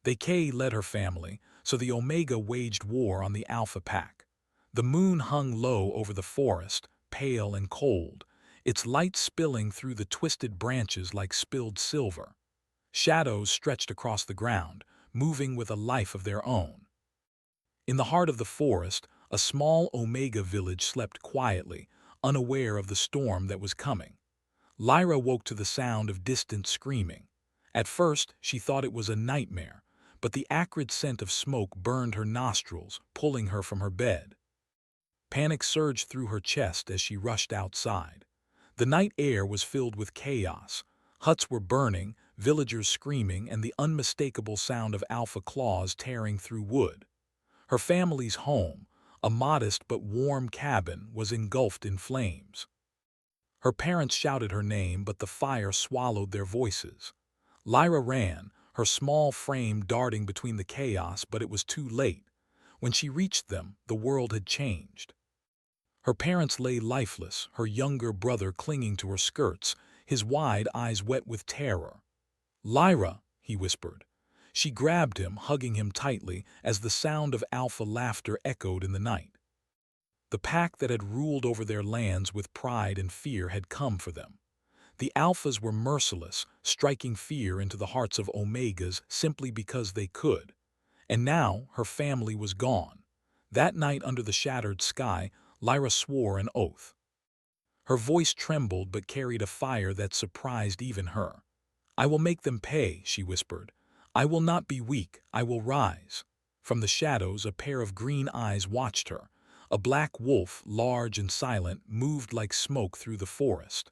The K led her family, so the Omega waged war on the Alpha Pack. The moon hung low over the forest, pale and cold, its light spilling through the twisted branches like spilled silver. Shadows stretched across the ground, moving with a life of their own. In the heart of the forest, a small Omega village slept quietly, unaware of the storm that was coming. Lyra woke to the sound of distant screaming. At first, she thought it was a nightmare, but the acrid scent of smoke burned her nostrils, pulling her from her bed. Panic surged through her chest as she rushed outside. The night air was filled with chaos. Huts were burning, villagers screaming, and the unmistakable sound of alpha claws tearing through wood. Her family's home, a modest but warm cabin, was engulfed in flames. Her parents shouted her name, but the fire swallowed their voices. Lyra ran, her small frame darting between the chaos, but it was too late. When she reached them, the world had changed. Her parents lay lifeless, her younger brother clinging to her skirts, his wide eyes wet with terror. "Lyra," he whispered. She grabbed him, hugging him tightly, as the sound of alpha laughter echoed in the night. The pack that had ruled over their lands with pride and fear had come for them. The alphas were merciless, striking fear into the hearts of omegas simply because they could. And now her family was gone. That night under the shattered sky, Lyra swore an oath. Her voice trembled but carried a fire that surprised even her. "I will make them pay," she whispered. "I will not be weak, I will rise." From the shadows, a pair of green eyes watched her. A black wolf, large and silent, moved like smoke through the forest.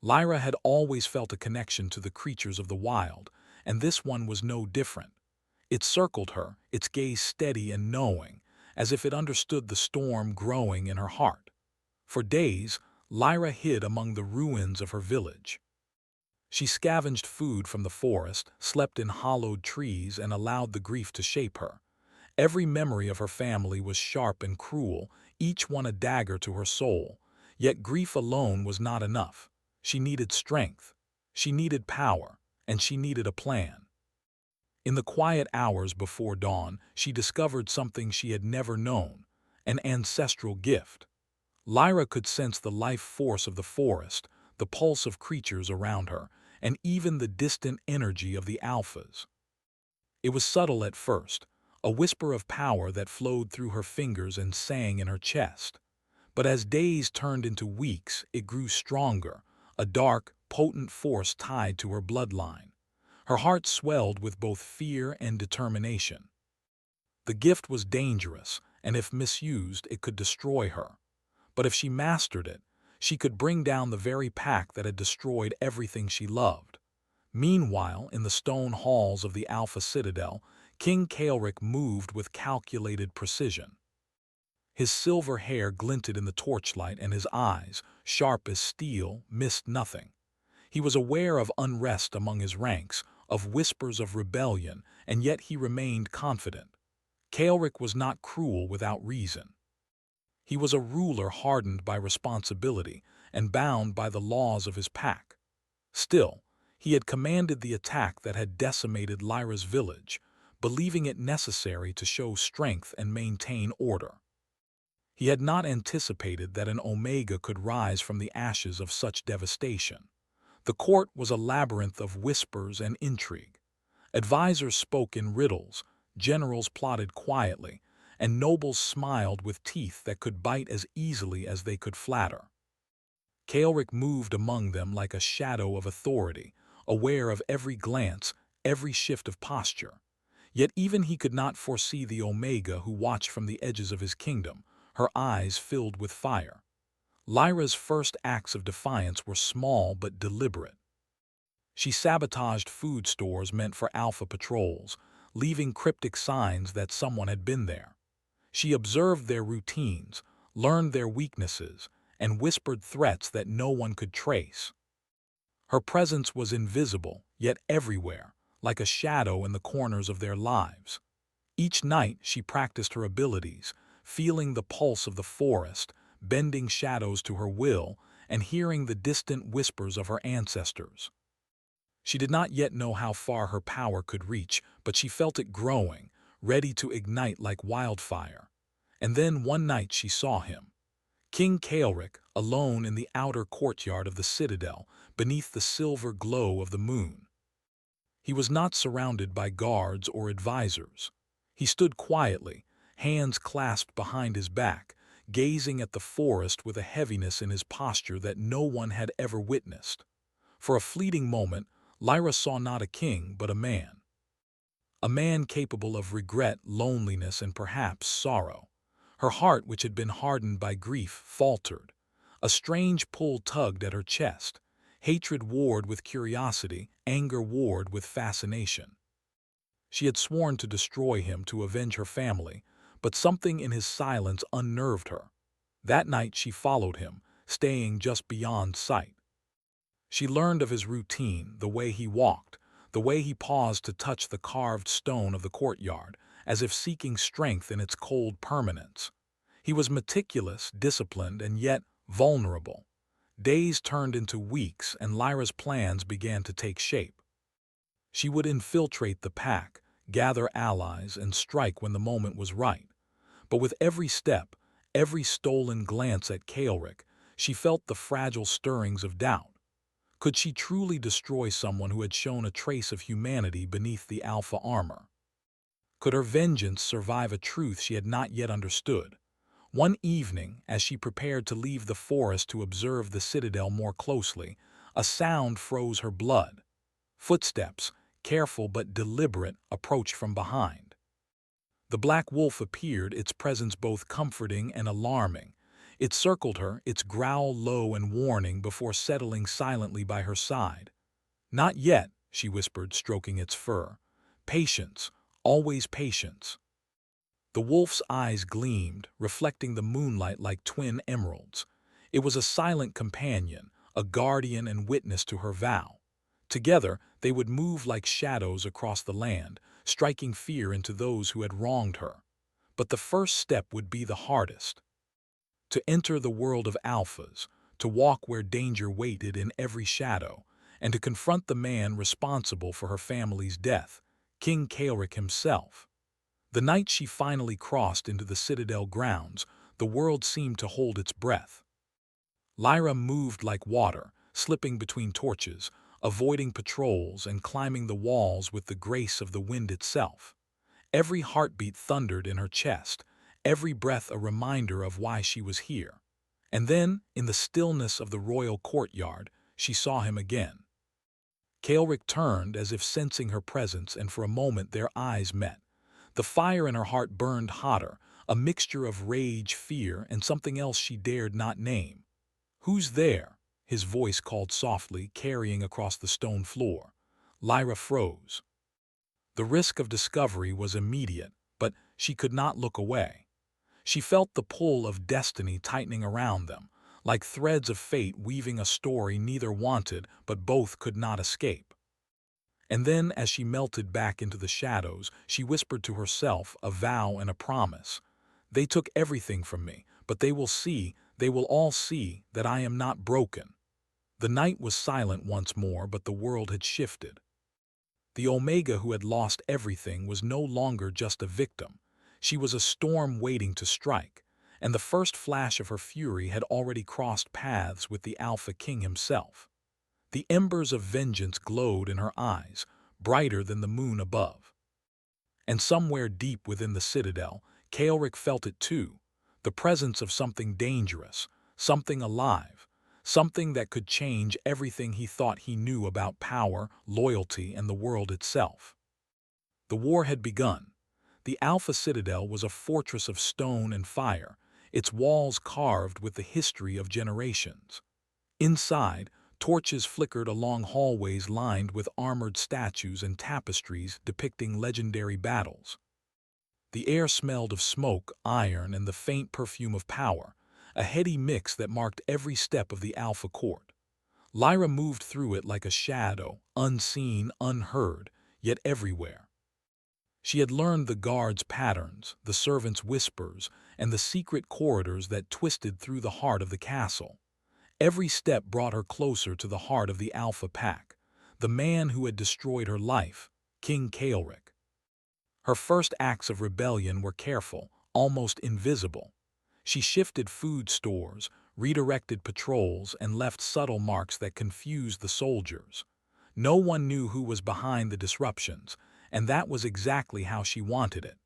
Lyra had always felt a connection to the creatures of the wild, and this one was no different. It circled her, its gaze steady and knowing, as if it understood the storm growing in her heart. For days, Lyra hid among the ruins of her village. She scavenged food from the forest, slept in hollowed trees, and allowed the grief to shape her. Every memory of her family was sharp and cruel, each one a dagger to her soul. Yet grief alone was not enough. She needed strength, she needed power, and she needed a plan. In the quiet hours before dawn, she discovered something she had never known, an ancestral gift. Lyra could sense the life force of the forest, the pulse of creatures around her, and even the distant energy of the alphas. It was subtle at first, a whisper of power that flowed through her fingers and sang in her chest. But as days turned into weeks, it grew stronger, a dark, potent force tied to her bloodline. Her heart swelled with both fear and determination. The gift was dangerous, and if misused, it could destroy her. But if she mastered it, she could bring down the very pack that had destroyed everything she loved. Meanwhile, in the stone halls of the Alpha Citadel, King Kaelric moved with calculated precision. His silver hair glinted in the torchlight, and his eyes, sharp as steel, missed nothing. He was aware of unrest among his ranks, of whispers of rebellion, and yet he remained confident. Kaelric was not cruel without reason. He was a ruler hardened by responsibility and bound by the laws of his pack. Still, he had commanded the attack that had decimated Lyra's village, believing it necessary to show strength and maintain order. He had not anticipated that an Omega could rise from the ashes of such devastation. The court was a labyrinth of whispers and intrigue. Advisors spoke in riddles, generals plotted quietly, and nobles smiled with teeth that could bite as easily as they could flatter. Kaelric moved among them like a shadow of authority, aware of every glance, every shift of posture. Yet even he could not foresee the Omega who watched from the edges of his kingdom, her eyes filled with fire. Lyra's first acts of defiance were small but deliberate. She sabotaged food stores meant for alpha patrols, leaving cryptic signs that someone had been there. She observed their routines, learned their weaknesses, and whispered threats that no one could trace. Her presence was invisible, yet everywhere, like a shadow in the corners of their lives. Each night she practiced her abilities, feeling the pulse of the forest, bending shadows to her will, and hearing the distant whispers of her ancestors. She did not yet know how far her power could reach, but she felt it growing, ready to ignite like wildfire. And then one night she saw him. King Caelric, alone in the outer courtyard of the citadel, beneath the silver glow of the moon. He was not surrounded by guards or advisors. He stood quietly, hands clasped behind his back, gazing at the forest with a heaviness in his posture that no one had ever witnessed. For a fleeting moment, Lyra saw not a king, but a man. A man capable of regret, loneliness, and perhaps sorrow. Her heart, which had been hardened by grief, faltered. A strange pull tugged at her chest. Hatred warred with curiosity, anger warred with fascination. She had sworn to destroy him to avenge her family, but something in his silence unnerved her. That night she followed him, staying just beyond sight. She learned of his routine, the way he walked, the way he paused to touch the carved stone of the courtyard, as if seeking strength in its cold permanence. He was meticulous, disciplined, and yet vulnerable. Days turned into weeks, and Lyra's plans began to take shape. She would infiltrate the pack, gather allies, and strike when the moment was right. But with every step, every stolen glance at Caelric, she felt the fragile stirrings of doubt. Could she truly destroy someone who had shown a trace of humanity beneath the alpha armor? Could her vengeance survive a truth she had not yet understood? One evening, as she prepared to leave the forest to observe the citadel more closely, a sound froze her blood. Footsteps, careful but deliberate, approached from behind. The black wolf appeared, its presence both comforting and alarming. It circled her, its growl low and warning before settling silently by her side. "Not yet," she whispered, stroking its fur. "Patience, always patience." The wolf's eyes gleamed, reflecting the moonlight like twin emeralds. It was a silent companion, a guardian and witness to her vow. Together, they would move like shadows across the land, striking fear into those who had wronged her. But the first step would be the hardest. To enter the world of alphas, to walk where danger waited in every shadow, and to confront the man responsible for her family's death, King Caelric himself. The night she finally crossed into the citadel grounds, the world seemed to hold its breath. Lyra moved like water, slipping between torches, avoiding patrols and climbing the walls with the grace of the wind itself. Every heartbeat thundered in her chest, every breath a reminder of why she was here. And then, in the stillness of the royal courtyard, she saw him again. Caelric turned as if sensing her presence, and for a moment their eyes met. The fire in her heart burned hotter, a mixture of rage, fear, and something else she dared not name. "Who's there?" his voice called softly, carrying across the stone floor. Lyra froze. The risk of discovery was immediate, but she could not look away. She felt the pull of destiny tightening around them, like threads of fate weaving a story neither wanted but both could not escape. And then, as she melted back into the shadows, she whispered to herself a vow and a promise. "They took everything from me, but they will all see that I am not broken." The night was silent once more, but the world had shifted. The Omega who had lost everything was no longer just a victim. She was a storm waiting to strike, and the first flash of her fury had already crossed paths with the Alpha King himself. The embers of vengeance glowed in her eyes, brighter than the moon above. And somewhere deep within the citadel, Caelric felt it too, the presence of something dangerous, something alive, something that could change everything he thought he knew about power, loyalty, and the world itself. The war had begun. The Alpha Citadel was a fortress of stone and fire, its walls carved with the history of generations. Inside, torches flickered along hallways lined with armored statues and tapestries depicting legendary battles. The air smelled of smoke, iron, and the faint perfume of power, a heady mix that marked every step of the Alpha Court. Lyra moved through it like a shadow, unseen, unheard, yet everywhere. She had learned the guards' patterns, the servants' whispers, and the secret corridors that twisted through the heart of the castle. Every step brought her closer to the heart of the Alpha Pack, the man who had destroyed her life, King Kaelric. Her first acts of rebellion were careful, almost invisible. She shifted food stores, redirected patrols, and left subtle marks that confused the soldiers. No one knew who was behind the disruptions, and that was exactly how she wanted it.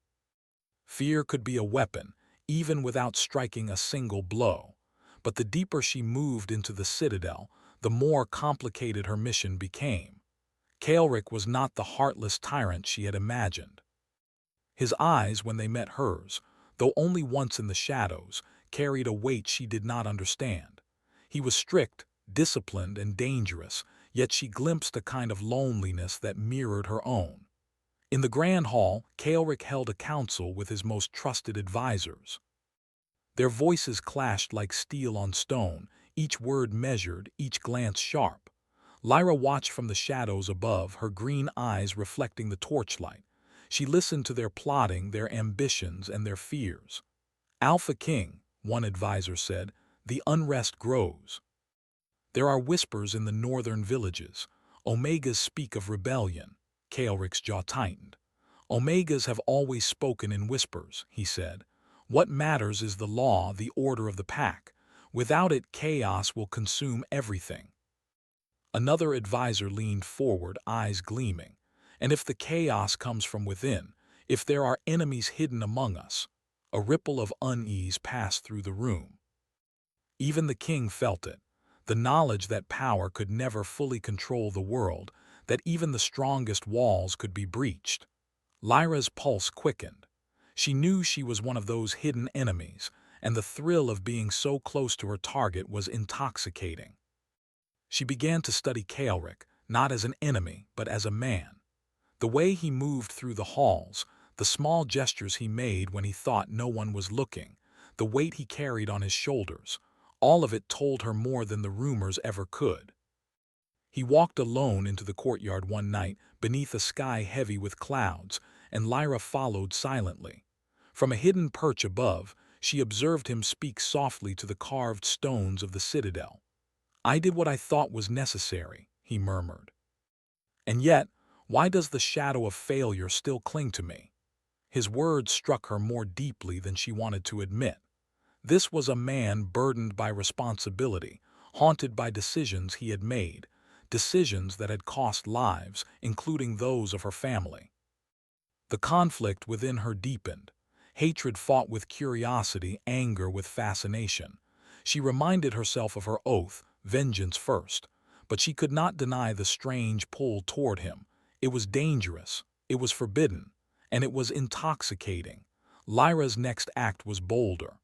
Fear could be a weapon, even without striking a single blow. But the deeper she moved into the citadel, the more complicated her mission became. Kaelric was not the heartless tyrant she had imagined. His eyes, when they met hers, though only once in the shadows, carried a weight she did not understand. He was strict, disciplined, and dangerous, yet she glimpsed a kind of loneliness that mirrored her own. In the grand hall, Kaelric held a council with his most trusted advisors. Their voices clashed like steel on stone, each word measured, each glance sharp. Lyra watched from the shadows above, her green eyes reflecting the torchlight. She listened to their plotting, their ambitions, and their fears. "Alpha King," one advisor said, "the unrest grows. There are whispers in the northern villages. Omegas speak of rebellion." Kaelric's jaw tightened. "Omegas have always spoken in whispers," he said. "What matters is the law, the order of the pack. Without it, chaos will consume everything." Another advisor leaned forward, eyes gleaming. "And if the chaos comes from within, if there are enemies hidden among us—" A ripple of unease passed through the room. Even the king felt it, the knowledge that power could never fully control the world, that even the strongest walls could be breached. Lyra's pulse quickened. She knew she was one of those hidden enemies, and the thrill of being so close to her target was intoxicating. She began to study Kaelric, not as an enemy, but as a man. The way he moved through the halls, the small gestures he made when he thought no one was looking, the weight he carried on his shoulders, all of it told her more than the rumors ever could. He walked alone into the courtyard one night, beneath a sky heavy with clouds, and Lyra followed silently. From a hidden perch above, she observed him speak softly to the carved stones of the citadel. "I did what I thought was necessary," he murmured. "And yet, why does the shadow of failure still cling to me?" His words struck her more deeply than she wanted to admit. This was a man burdened by responsibility, haunted by decisions he had made, decisions that had cost lives, including those of her family. The conflict within her deepened. Hatred fought with curiosity, anger with fascination. She reminded herself of her oath, vengeance first, but she could not deny the strange pull toward him. It was dangerous, it was forbidden, and it was intoxicating. Lyra's next act was bolder.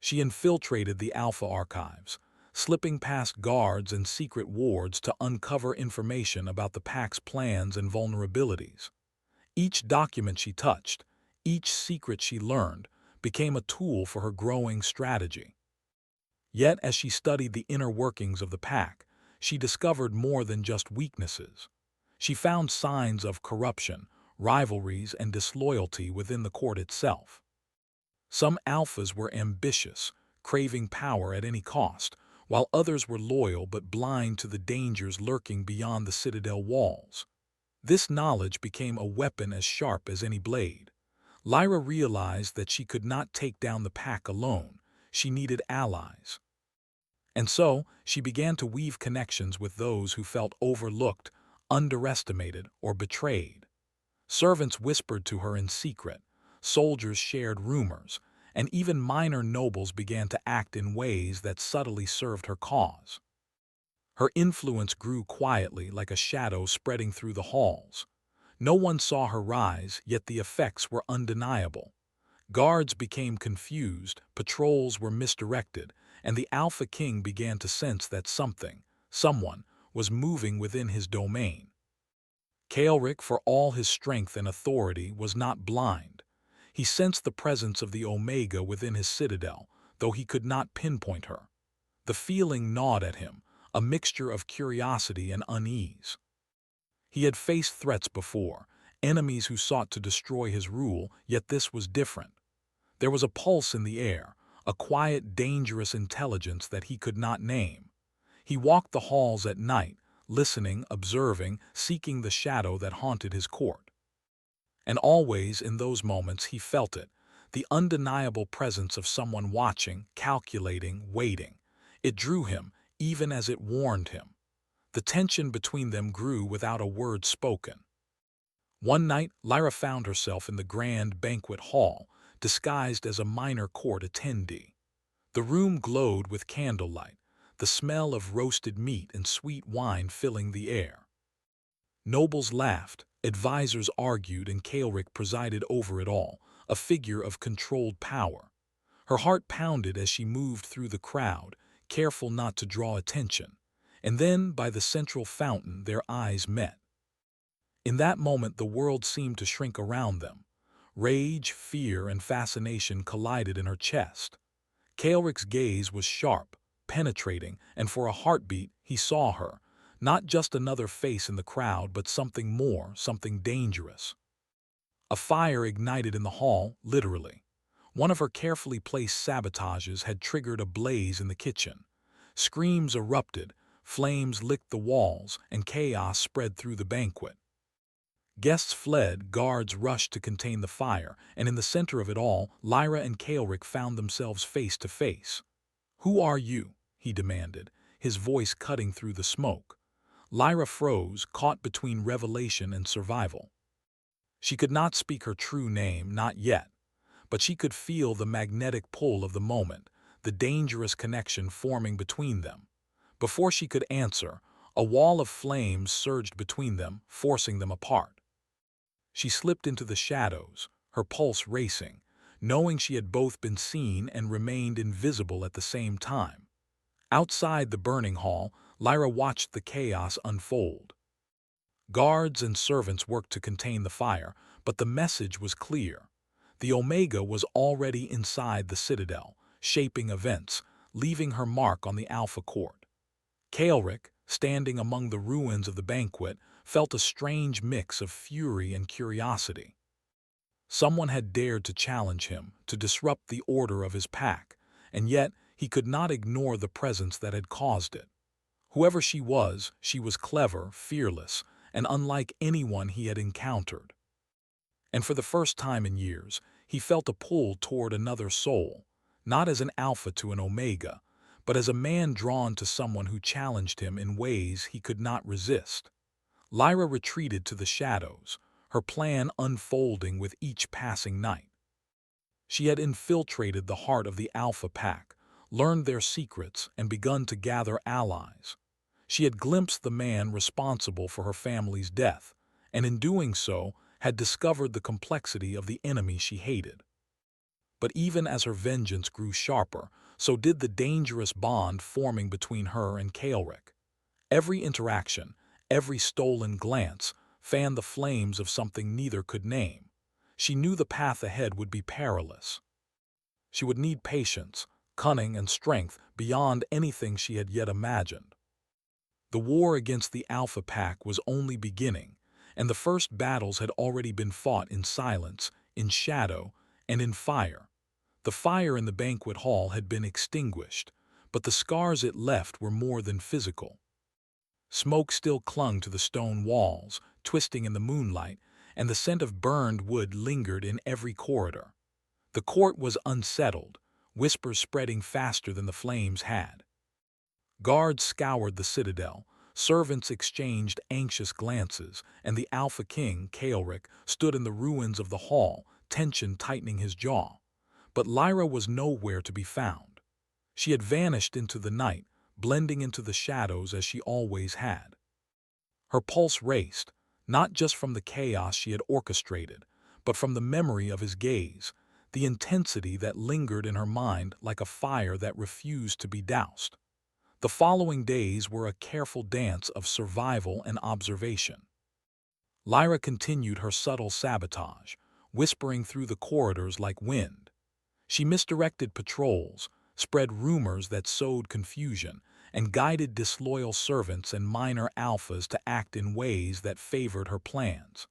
She infiltrated the Alpha archives, slipping past guards and secret wards to uncover information about the Pack's plans and vulnerabilities. Each document she touched, each secret she learned, became a tool for her growing strategy. Yet, as she studied the inner workings of the Pack, she discovered more than just weaknesses. She found signs of corruption, rivalries, and disloyalty within the court itself. Some alphas were ambitious, craving power at any cost, while others were loyal but blind to the dangers lurking beyond the citadel walls. This knowledge became a weapon as sharp as any blade. Lyra realized that she could not take down the Pack alone. She needed allies. And so, she began to weave connections with those who felt overlooked, underestimated, or betrayed. Servants whispered to her in secret, soldiers shared rumors, and even minor nobles began to act in ways that subtly served her cause. Her influence grew quietly, like a shadow spreading through the halls. No one saw her rise, yet the effects were undeniable. Guards became confused, patrols were misdirected, and the Alpha King began to sense that someone, was moving within his domain. Kaelric, for all his strength and authority, was not blind. He sensed the presence of the Omega within his citadel, though he could not pinpoint her. The feeling gnawed at him, a mixture of curiosity and unease. He had faced threats before, enemies who sought to destroy his rule, yet this was different. There was a pulse in the air, a quiet, dangerous intelligence that he could not name. He walked the halls at night, listening, observing, seeking the shadow that haunted his court. And always in those moments he felt it, the undeniable presence of someone watching, calculating, waiting. It drew him, even as it warned him. The tension between them grew without a word spoken. One night, Lyra found herself in the grand banquet hall, disguised as a minor court attendee. The room glowed with candlelight, the smell of roasted meat and sweet wine filling the air. Nobles laughed, advisors argued, and Kaelric presided over it all, a figure of controlled power. Her heart pounded as she moved through the crowd, careful not to draw attention. And then, by the central fountain, their eyes met. In that moment, the world seemed to shrink around them. Rage, fear, and fascination collided in her chest. Kaelric's gaze was sharp, penetrating, and for a heartbeat he saw her, not just another face in the crowd, but something more, something dangerous. A fire ignited in the hall, literally. One of her carefully placed sabotages had triggered a blaze in the kitchen. Screams erupted, flames licked the walls, and chaos spread through the banquet. Guests fled, guards rushed to contain the fire, and in the center of it all, Lyra and Kaelric found themselves face to face. "Who are you?" he demanded, his voice cutting through the smoke. Lyra froze, caught between revelation and survival. She could not speak her true name, not yet, but she could feel the magnetic pull of the moment, the dangerous connection forming between them. Before she could answer, a wall of flames surged between them, forcing them apart. She slipped into the shadows, her pulse racing, knowing she had both been seen and remained invisible at the same time. Outside the burning hall, Lyra watched the chaos unfold. Guards and servants worked to contain the fire, but the message was clear. The Omega was already inside the citadel, shaping events, leaving her mark on the Alpha Court. Kaelric, standing among the ruins of the banquet, felt a strange mix of fury and curiosity. Someone had dared to challenge him, to disrupt the order of his pack, and yet he could not ignore the presence that had caused it. Whoever she was clever, fearless, and unlike anyone he had encountered. And for the first time in years, he felt a pull toward another soul, not as an alpha to an omega, but as a man drawn to someone who challenged him in ways he could not resist. Lyra retreated to the shadows, her plan unfolding with each passing night. She had infiltrated the heart of the Alpha Pack, learned their secrets, and begun to gather allies. She had glimpsed the man responsible for her family's death, and in doing so, had discovered the complexity of the enemy she hated. But even as her vengeance grew sharper, so did the dangerous bond forming between her and Kaelric. Every interaction, every stolen glance, fanned the flames of something neither could name. She knew the path ahead would be perilous. She would need patience, cunning, and strength beyond anything she had yet imagined. The war against the Alpha Pack was only beginning, and the first battles had already been fought in silence, in shadow, and in fire. The fire in the banquet hall had been extinguished, but the scars it left were more than physical. Smoke still clung to the stone walls, twisting in the moonlight, and the scent of burned wood lingered in every corridor. The court was unsettled, whispers spreading faster than the flames had. Guards scoured the citadel, servants exchanged anxious glances, and the Alpha King, Kaelric, stood in the ruins of the hall, tension tightening his jaw. But Lyra was nowhere to be found. She had vanished into the night, blending into the shadows as she always had. Her pulse raced, not just from the chaos she had orchestrated, but from the memory of his gaze, the intensity that lingered in her mind like a fire that refused to be doused. The following days were a careful dance of survival and observation. Lyra continued her subtle sabotage, whispering through the corridors like wind. She misdirected patrols, spread rumors that sowed confusion, and guided disloyal servants and minor alphas to act in ways that favored her plans.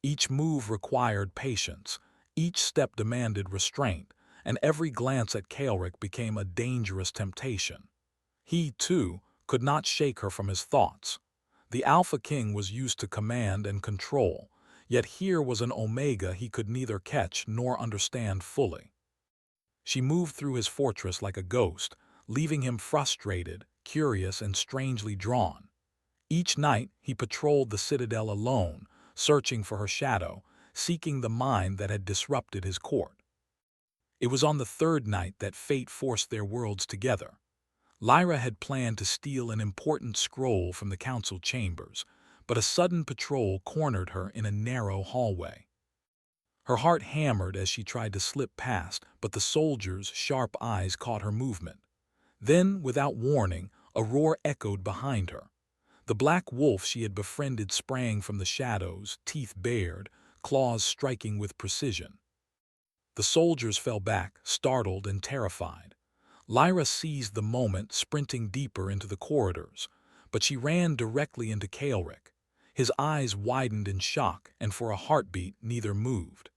Each move required patience, each step demanded restraint, and every glance at Kaelric became a dangerous temptation. He, too, could not shake her from his thoughts. The Alpha King was used to command and control, yet here was an Omega he could neither catch nor understand fully. She moved through his fortress like a ghost, leaving him frustrated, curious, and strangely drawn. Each night he patrolled the citadel alone, searching for her shadow, seeking the mind that had disrupted his court. It was on the third night that fate forced their worlds together. Lyra had planned to steal an important scroll from the council chambers, but a sudden patrol cornered her in a narrow hallway. Her heart hammered as she tried to slip past, but the soldiers' sharp eyes caught her movement. Then, without warning, a roar echoed behind her. The black wolf she had befriended sprang from the shadows, teeth bared, claws striking with precision. The soldiers fell back, startled and terrified. Lyra seized the moment, sprinting deeper into the corridors, but she ran directly into Kaelric. His eyes widened in shock, and for a heartbeat neither moved.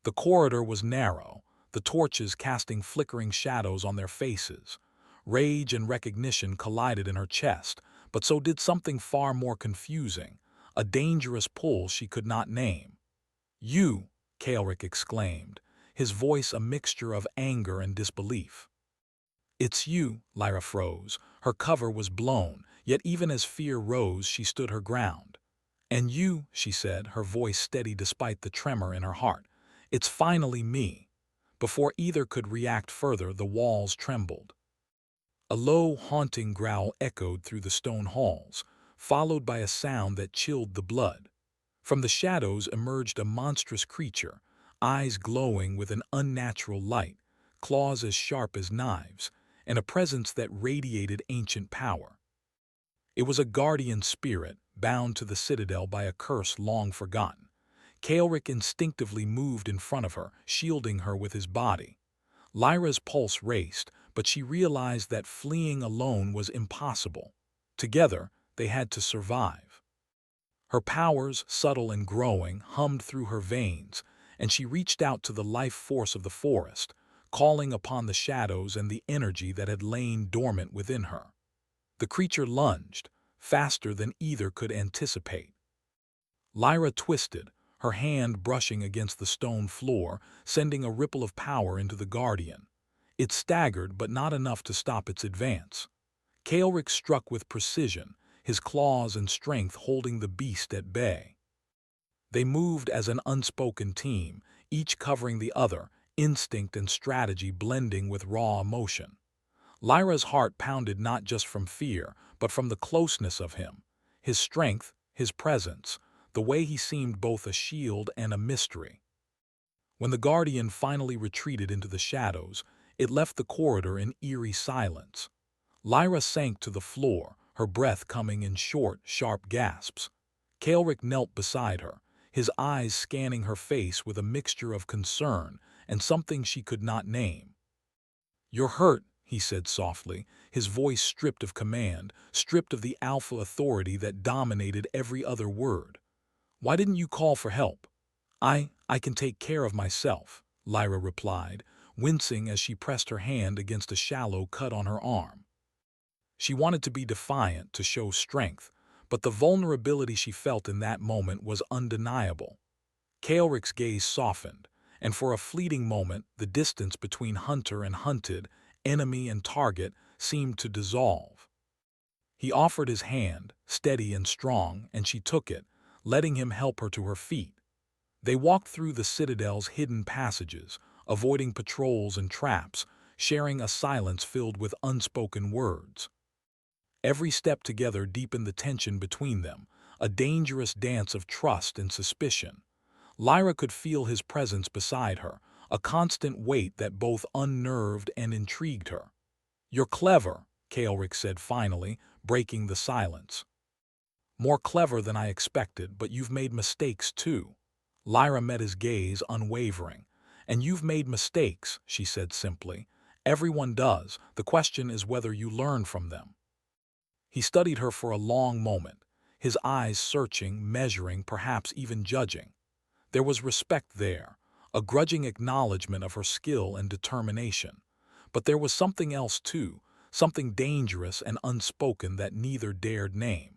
The corridor was narrow, the torches casting flickering shadows on their faces. Rage and recognition collided in her chest, but so did something far more confusing, a dangerous pull she could not name. "You!" Kaelric exclaimed, his voice a mixture of anger and disbelief. "It's you," Lyra froze. Her cover was blown, yet even as fear rose, she stood her ground. "And you," she said, her voice steady despite the tremor in her heart. "It's finally me." Before either could react further, the walls trembled. A low, haunting growl echoed through the stone halls, followed by a sound that chilled the blood. From the shadows emerged a monstrous creature, eyes glowing with an unnatural light, claws as sharp as knives, and a presence that radiated ancient power. It was a guardian spirit, bound to the citadel by a curse long forgotten. Kaelric instinctively moved in front of her, shielding her with his body. Lyra's pulse raced, but she realized that fleeing alone was impossible. Together, they had to survive. Her powers, subtle and growing, hummed through her veins, and she reached out to the life force of the forest, calling upon the shadows and the energy that had lain dormant within her. The creature lunged, faster than either could anticipate. Lyra twisted, her hand brushing against the stone floor, sending a ripple of power into the guardian. It staggered, but not enough to stop its advance. Kaelric struck with precision, his claws and strength holding the beast at bay. They moved as an unspoken team, each covering the other, instinct and strategy blending with raw emotion. Lyra's heart pounded not just from fear, but from the closeness of him, his strength, his presence, the way he seemed both a shield and a mystery. When the guardian finally retreated into the shadows, it left the corridor in eerie silence. Lyra sank to the floor, her breath coming in short, sharp gasps. Kaelric knelt beside her, his eyes scanning her face with a mixture of concern and something she could not name. "You're hurt," he said softly, his voice stripped of command, stripped of the alpha authority that dominated every other word. "Why didn't you call for help?" I can take care of myself," Lyra replied, wincing as she pressed her hand against a shallow cut on her arm. She wanted to be defiant, to show strength, but the vulnerability she felt in that moment was undeniable. Kaelric's gaze softened, and for a fleeting moment, the distance between hunter and hunted, enemy and target, seemed to dissolve. He offered his hand, steady and strong, and she took it, letting him help her to her feet. They walked through the citadel's hidden passages, avoiding patrols and traps, sharing a silence filled with unspoken words. Every step together deepened the tension between them, a dangerous dance of trust and suspicion. Lyra could feel his presence beside her, a constant weight that both unnerved and intrigued her. "You're clever," Kaelric said finally, breaking the silence. "More clever than I expected, but you've made mistakes too." Lyra met his gaze, unwavering. "And you've made mistakes," she said simply. "Everyone does. The question is whether you learn from them." He studied her for a long moment, his eyes searching, measuring, perhaps even judging. There was respect there, a grudging acknowledgement of her skill and determination. But there was something else too, something dangerous and unspoken that neither dared name.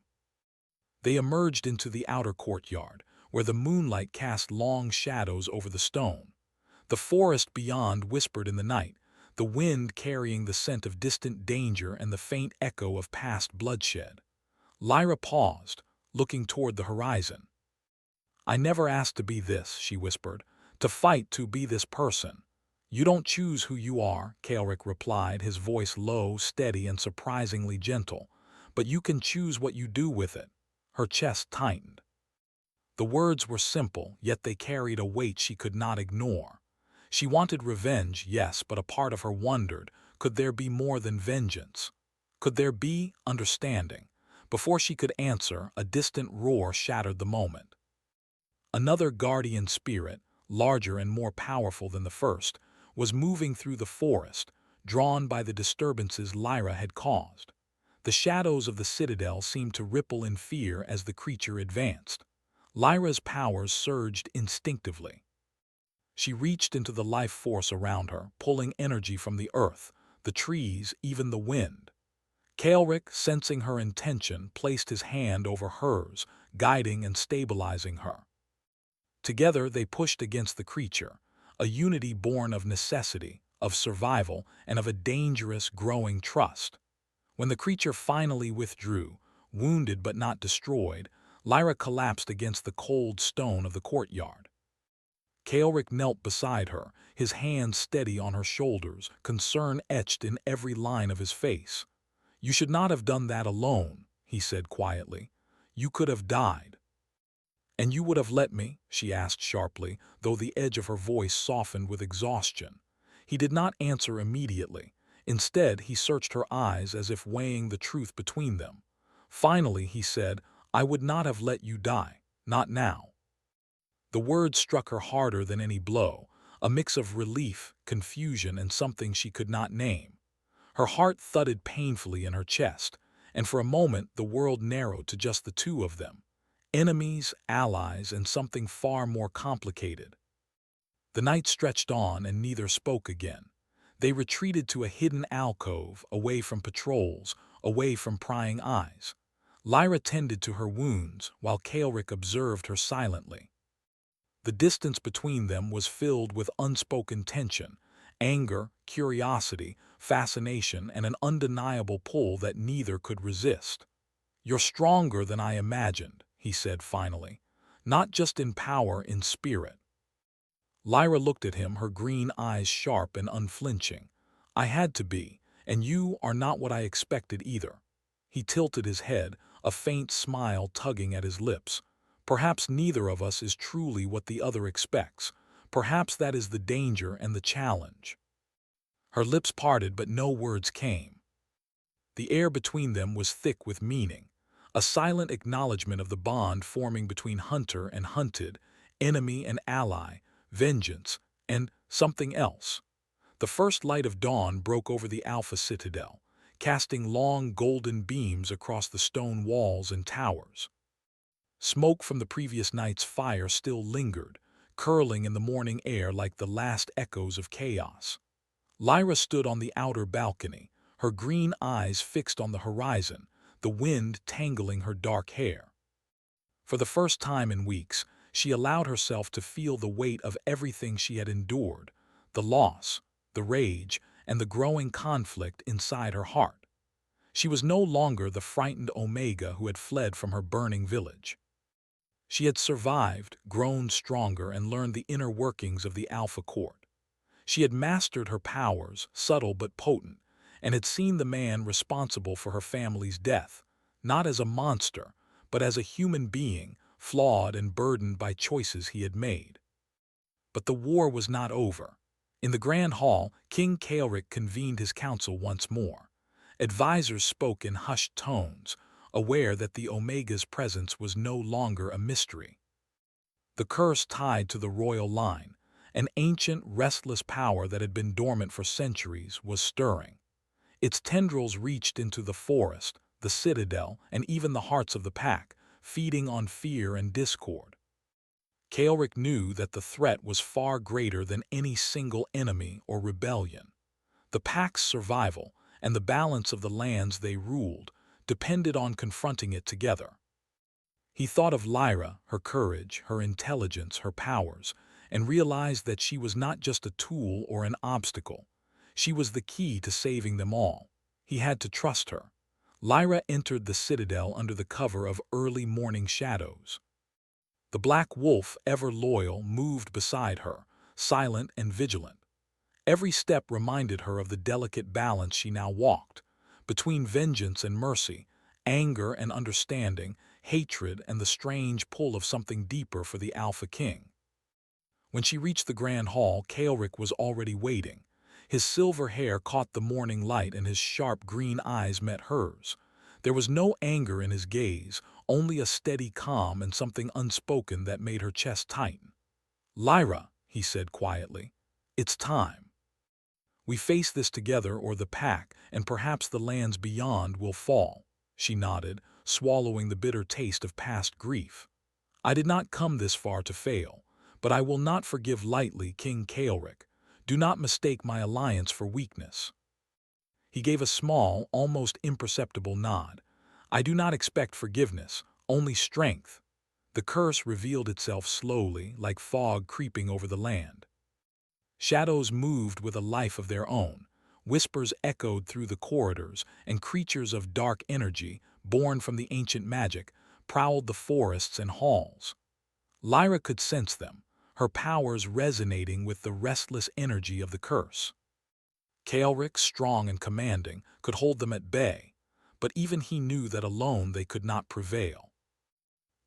They emerged into the outer courtyard, where the moonlight cast long shadows over the stone. The forest beyond whispered in the night, the wind carrying the scent of distant danger and the faint echo of past bloodshed. Lyra paused, looking toward the horizon. "I never asked to be this," she whispered, "to fight to be this person." "You don't choose who you are," Kaelric replied, his voice low, steady, and surprisingly gentle. "But you can choose what you do with it." Her chest tightened. The words were simple, yet they carried a weight she could not ignore. She wanted revenge, yes, but a part of her wondered, could there be more than vengeance? Could there be understanding? Before she could answer, a distant roar shattered the moment. Another guardian spirit, larger and more powerful than the first, was moving through the forest, drawn by the disturbances Lyra had caused. The shadows of the citadel seemed to ripple in fear as the creature advanced. Lyra's powers surged instinctively. She reached into the life force around her, pulling energy from the earth, the trees, even the wind. Kaelric, sensing her intention, placed his hand over hers, guiding and stabilizing her. Together they pushed against the creature, a unity born of necessity, of survival, and of a dangerous, growing trust. When the creature finally withdrew, wounded but not destroyed, Lyra collapsed against the cold stone of the courtyard. Kaelric knelt beside her, his hands steady on her shoulders, concern etched in every line of his face. "You should not have done that alone," he said quietly. "You could have died." "And you would have let me?" she asked sharply, though the edge of her voice softened with exhaustion. He did not answer immediately. Instead, he searched her eyes as if weighing the truth between them. Finally, he said, "I would not have let you die. Not now." The words struck her harder than any blow, a mix of relief, confusion, and something she could not name. Her heart thudded painfully in her chest, and for a moment the world narrowed to just the two of them. Enemies, allies, and something far more complicated. The night stretched on and neither spoke again. They retreated to a hidden alcove, away from patrols, away from prying eyes. Lyra tended to her wounds, while Kaelric observed her silently. The distance between them was filled with unspoken tension, anger, curiosity, fascination, and an undeniable pull that neither could resist. "You're stronger than I imagined," he said finally. "Not just in power, in spirit." Lyra looked at him, her green eyes sharp and unflinching. "I had to be, and you are not what I expected either." He tilted his head, a faint smile tugging at his lips. "Perhaps neither of us is truly what the other expects. Perhaps that is the danger and the challenge." Her lips parted, but no words came. The air between them was thick with meaning, a silent acknowledgement of the bond forming between hunter and hunted, enemy and ally, vengeance, and something else. The first light of dawn broke over the Alpha Citadel, casting long golden beams across the stone walls and towers. Smoke from the previous night's fire still lingered, curling in the morning air like the last echoes of chaos. Lyra stood on the outer balcony, her green eyes fixed on the horizon, the wind tangling her dark hair. For the first time in weeks, she allowed herself to feel the weight of everything she had endured, the loss, the rage, and the growing conflict inside her heart. She was no longer the frightened Omega who had fled from her burning village. She had survived, grown stronger, and learned the inner workings of the Alpha Court. She had mastered her powers, subtle but potent, and had seen the man responsible for her family's death, not as a monster, but as a human being, flawed and burdened by choices he had made. But the war was not over. In the Grand Hall, King Kaelric convened his council once more. Advisors spoke in hushed tones, aware that the Omega's presence was no longer a mystery. The curse tied to the royal line, an ancient, restless power that had been dormant for centuries, was stirring. Its tendrils reached into the forest, the citadel, and even the hearts of the pack, feeding on fear and discord. Kaelric knew that the threat was far greater than any single enemy or rebellion. The pack's survival, and the balance of the lands they ruled depended on confronting it together. He thought of Lyra, her courage, her intelligence, her powers, and realized that she was not just a tool or an obstacle. She was the key to saving them all. He had to trust her. Lyra entered the citadel under the cover of early morning shadows. The black wolf, ever loyal, moved beside her, silent and vigilant. Every step reminded her of the delicate balance she now walked, between vengeance and mercy, anger and understanding, hatred and the strange pull of something deeper for the Alpha King. When she reached the grand hall, Kaelric was already waiting. His silver hair caught the morning light and his sharp green eyes met hers. There was no anger in his gaze, only a steady calm and something unspoken that made her chest tighten. "Lyra," he said quietly, "it's time. We face this together or the pack, and perhaps the lands beyond will fall." She nodded, swallowing the bitter taste of past grief. "I did not come this far to fail, but I will not forgive lightly, King Kaelric. Do not mistake my alliance for weakness." He gave a small, almost imperceptible nod. "I do not expect forgiveness, only strength." The curse revealed itself slowly, like fog creeping over the land. Shadows moved with a life of their own. Whispers echoed through the corridors, and creatures of dark energy, born from the ancient magic, prowled the forests and halls. Lyra could sense them, her powers resonating with the restless energy of the curse. Kaelric, strong and commanding, could hold them at bay, but even he knew that alone they could not prevail.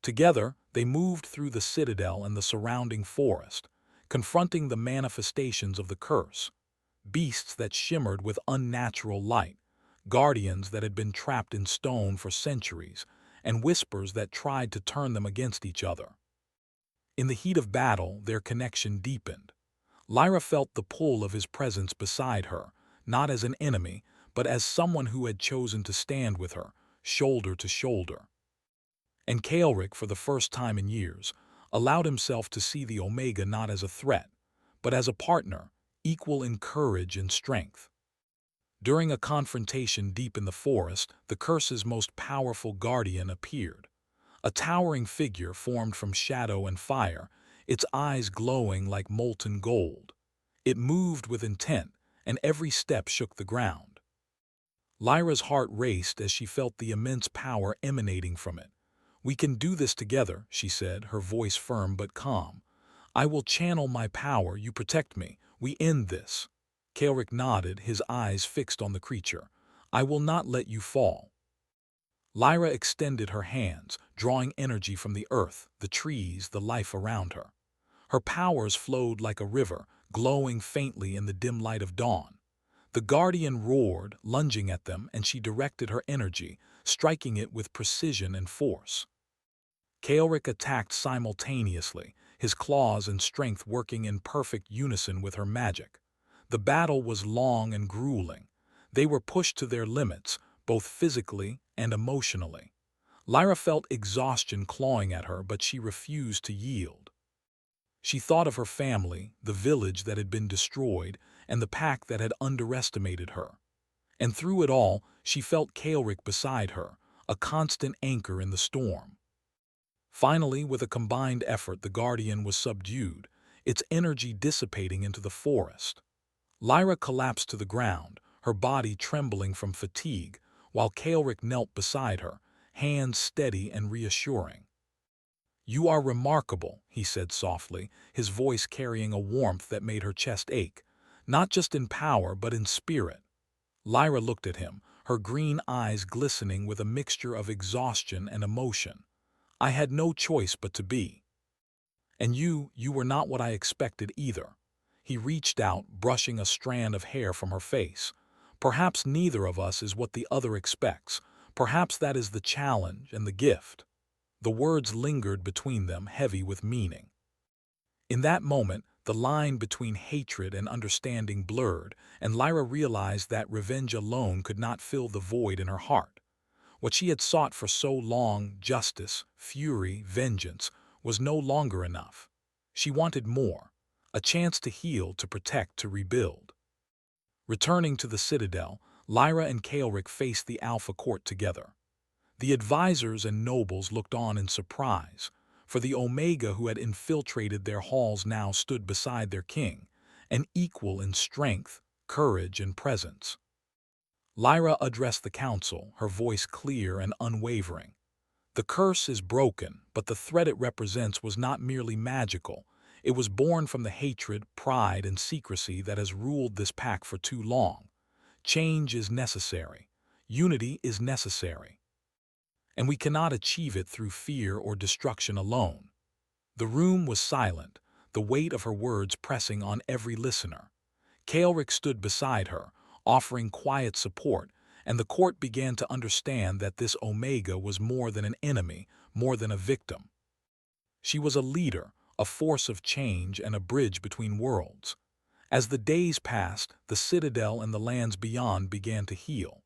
Together, they moved through the citadel and the surrounding forest, confronting the manifestations of the curse, beasts that shimmered with unnatural light, guardians that had been trapped in stone for centuries, and whispers that tried to turn them against each other. In the heat of battle, their connection deepened. Lyra felt the pull of his presence beside her, not as an enemy, but as someone who had chosen to stand with her, shoulder to shoulder. And Kaelric, for the first time in years, allowed himself to see the Omega not as a threat, but as a partner, equal in courage and strength. During a confrontation deep in the forest, the curse's most powerful guardian appeared. A towering figure formed from shadow and fire, its eyes glowing like molten gold. It moved with intent, and every step shook the ground. Lyra's heart raced as she felt the immense power emanating from it. "We can do this together," she said, her voice firm but calm. "I will channel my power, you protect me. We end this." Kaelric nodded, his eyes fixed on the creature. "I will not let you fall." Lyra extended her hands, drawing energy from the earth, the trees, the life around her. Her powers flowed like a river, glowing faintly in the dim light of dawn. The guardian roared, lunging at them, and she directed her energy, striking it with precision and force. Kaelric attacked simultaneously, his claws and strength working in perfect unison with her magic. The battle was long and grueling. They were pushed to their limits, both physically and emotionally. Lyra felt exhaustion clawing at her, but she refused to yield. She thought of her family, the village that had been destroyed, and the pack that had underestimated her. And through it all, she felt Kaelric beside her, a constant anchor in the storm. Finally, with a combined effort, the guardian was subdued, its energy dissipating into the forest. Lyra collapsed to the ground, her body trembling from fatigue, while Kaelric knelt beside her, hands steady and reassuring. "You are remarkable," he said softly, his voice carrying a warmth that made her chest ache, "not just in power but in spirit." Lyra looked at him, her green eyes glistening with a mixture of exhaustion and emotion. "I had no choice but to be. And you were not what I expected either." He reached out, brushing a strand of hair from her face. "Perhaps neither of us is what the other expects. Perhaps that is the challenge and the gift." The words lingered between them, heavy with meaning. In that moment, the line between hatred and understanding blurred, and Lyra realized that revenge alone could not fill the void in her heart. What she had sought for so long, justice, fury, vengeance, was no longer enough. She wanted more, a chance to heal, to protect, to rebuild. Returning to the citadel, Lyra and Kaelric faced the Alpha Court together. The advisors and nobles looked on in surprise, for the Omega who had infiltrated their halls now stood beside their king, an equal in strength, courage, and presence. Lyra addressed the council, her voice clear and unwavering. The curse is broken, but the threat it represents was not merely magical. It was born from the hatred, pride, and secrecy that has ruled this pack for too long. Change is necessary. Unity is necessary. And we cannot achieve it through fear or destruction alone. The room was silent, the weight of her words pressing on every listener. Kaelric stood beside her, offering quiet support, and the court began to understand that this Omega was more than an enemy, more than a victim. She was a leader, a force of change, and a bridge between worlds. As the days passed, the Citadel and the lands beyond began to heal.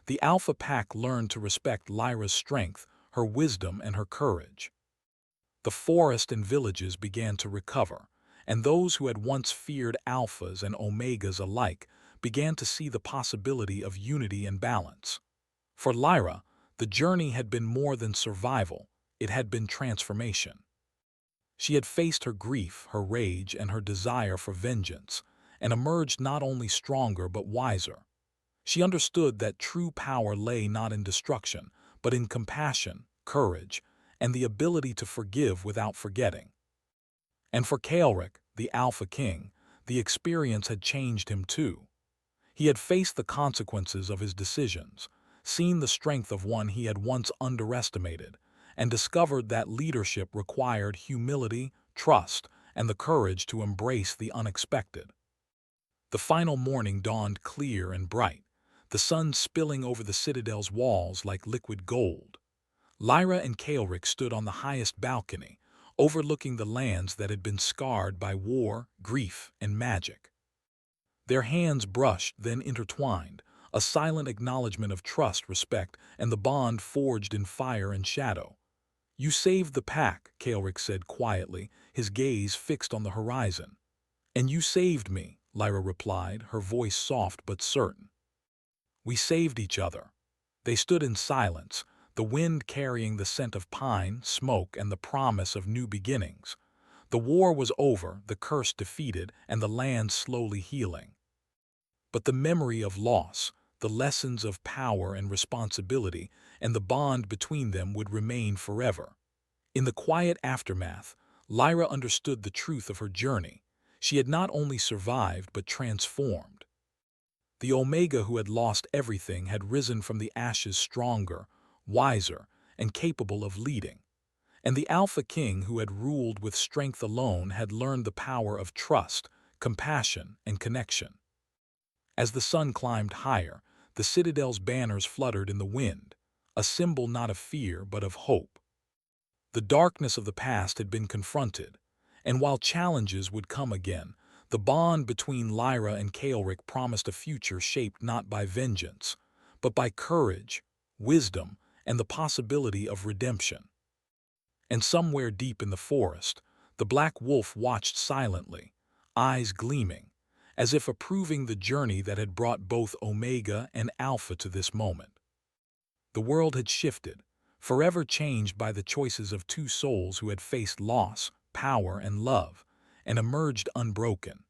The Alpha Pack learned to respect Lyra's strength, her wisdom, and her courage. The forest and villages began to recover, and those who had once feared Alphas and Omegas alike began to see the possibility of unity and balance. For Lyra, the journey had been more than survival, it had been transformation. She had faced her grief, her rage, and her desire for vengeance, and emerged not only stronger but wiser. She understood that true power lay not in destruction, but in compassion, courage, and the ability to forgive without forgetting. And for Kaelric, the Alpha King, the experience had changed him too. He had faced the consequences of his decisions, seen the strength of one he had once underestimated, and discovered that leadership required humility, trust, and the courage to embrace the unexpected. The final morning dawned clear and bright, the sun spilling over the Citadel's walls like liquid gold. Lyra and Kaelric stood on the highest balcony, overlooking the lands that had been scarred by war, grief, and magic. Their hands brushed, then intertwined, a silent acknowledgement of trust, respect, and the bond forged in fire and shadow. "You saved the pack," Kaelric said quietly, his gaze fixed on the horizon. "And you saved me," Lyra replied, her voice soft but certain. "We saved each other." They stood in silence, the wind carrying the scent of pine, smoke, and the promise of new beginnings. The war was over, the curse defeated, and the land slowly healing. But the memory of loss, the lessons of power and responsibility, and the bond between them would remain forever. In the quiet aftermath, Lyra understood the truth of her journey. She had not only survived but transformed. The Omega who had lost everything had risen from the ashes stronger, wiser, and capable of leading. And the Alpha King who had ruled with strength alone had learned the power of trust, compassion, and connection. As the sun climbed higher, the Citadel's banners fluttered in the wind, a symbol not of fear but of hope. The darkness of the past had been confronted, and while challenges would come again, the bond between Lyra and Kaelric promised a future shaped not by vengeance, but by courage, wisdom, and the possibility of redemption. And somewhere deep in the forest, the black wolf watched silently, eyes gleaming, as if approving the journey that had brought both Omega and Alpha to this moment. The world had shifted, forever changed by the choices of two souls who had faced loss, power, and love, and emerged unbroken.